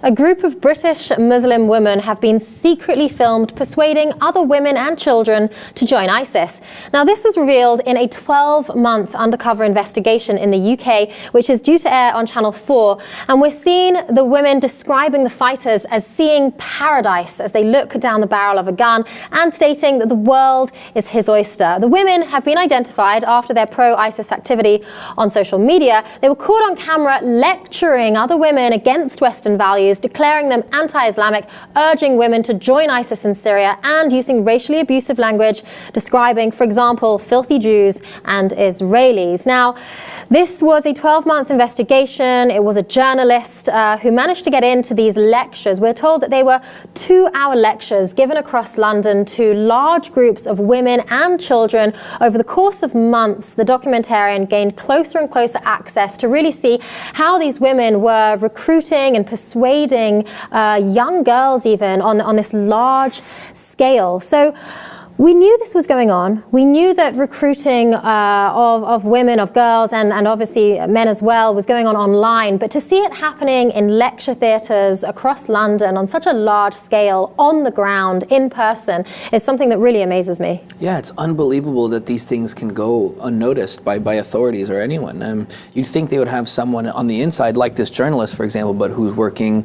A group of British Muslim women have been secretly filmed persuading other women and children to join ISIS. Now, this was revealed in a 12-month undercover investigation in the UK, which is due to air on Channel 4. And we're seeing the women describing the fighters as seeing paradise as they look down the barrel of a gun and stating that the world is his oyster. The women have been identified after their pro-ISIS activity on social media. They were caught on camera lecturing other women against Western values, declaring them anti-Islamic, urging women to join ISIS in Syria, and using racially abusive language, describing, for example, filthy Jews and Israelis. Now, this was a 12-month investigation. It was a journalist who managed to get into these lectures. We're told that they were 2-hour lectures given across London to large groups of women and children. Over the course of months, the documentarian gained closer and closer access to really see how these women were recruiting and persuading young girls even on this large scale. So we knew this was going on. We knew that recruiting of women, of girls, and obviously men as well was going on online. But to see it happening in lecture theatres across London on such a large scale, on the ground, in person, is something that really amazes me. Yeah, it's unbelievable that these things can go unnoticed by authorities or anyone. You'd think they would have someone on the inside, like this journalist, for example, but who's working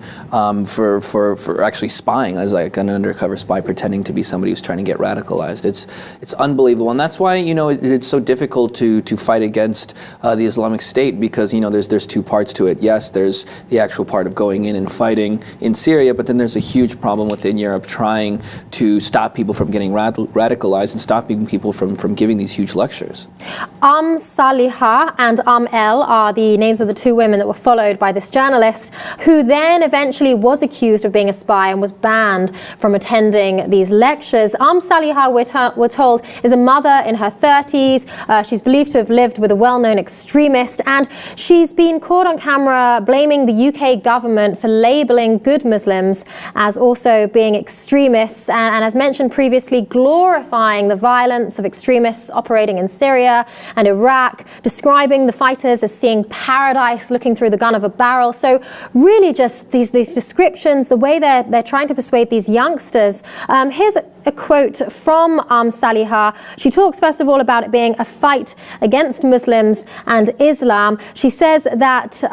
for actually spying as like an undercover spy, pretending to be somebody who's trying to get radicalized. It's unbelievable, and that's why it's so difficult to fight against the Islamic State, because there's two parts to it. Yes, there's the actual part of going in and fighting in Syria, but then there's a huge problem within Europe trying to stop people from getting radicalized and stopping people from giving these huge lectures. Saliha and El are the names of the two women that were followed by this journalist, who then eventually was accused of being a spy and was banned from attending these lectures. Saliha, we're told, is a mother in her 30s. She's believed to have lived with a well-known extremist, and she's been caught on camera blaming the UK government for labelling good Muslims as also being extremists, and as mentioned previously, glorifying the violence of extremists operating in Syria and Iraq, describing the fighters as seeing paradise looking through the gun of a barrel. So really just these descriptions, the way they're trying to persuade these youngsters. Here's a quote from Saliha. She talks first of all about it being a fight against Muslims and Islam. She says that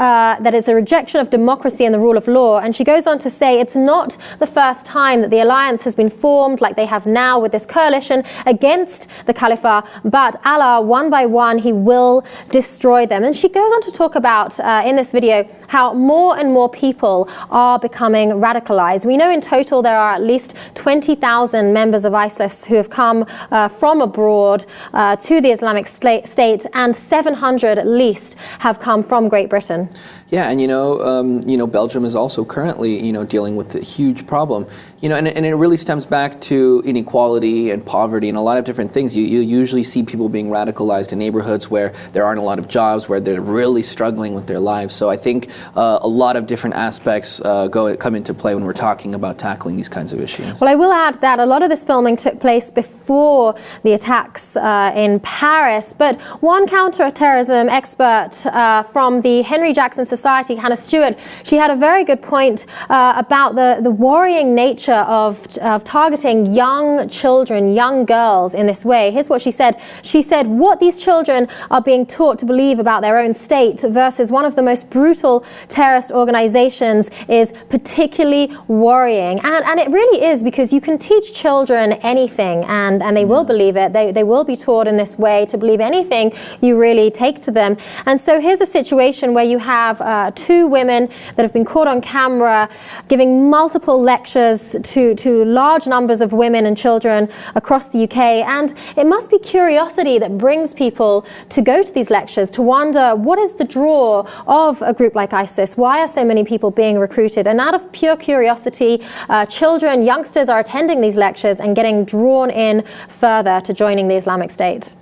it's a rejection of democracy and the rule of law, and she goes on to say it's not the first time that the alliance has been formed like they have now with this coalition against the Caliphate, but Allah, one by one, he will destroy them. And she goes on to talk about in this video how more and more people are becoming radicalized. We know in total there are at least 20,000 members of ISIS who have come from abroad to the Islamic State, and 700 at least have come from Great Britain. Yeah, and Belgium is also currently dealing with a huge problem. And it really stems back to inequality and poverty and a lot of different things. You usually see people being radicalized in neighborhoods where there aren't a lot of jobs, where they're really struggling with their lives. So I think a lot of different aspects come into play when we're talking about tackling these kinds of issues. Well, I will add that a lot of this filming took place before the attacks in Paris, but one counter-terrorism expert from the Henry Jackson Society, Hannah Stewart, she had a very good point about the worrying nature of targeting young children, young girls in this way. Here's what she said. She said, what these children are being taught to believe about their own state versus one of the most brutal terrorist organizations is particularly worrying. And it really is, because you can teach children anything and they will believe it. They will be taught in this way to believe anything you really take to them. And so here's a situation where you have two women that have been caught on camera giving multiple lectures to large numbers of women and children across the UK. And it must be curiosity that brings people to go to these lectures, to wonder what is the draw of a group like ISIS? Why are so many people being recruited? And out of pure curiosity, children, youngsters are attending these lectures and getting drawn in further to joining the Islamic State.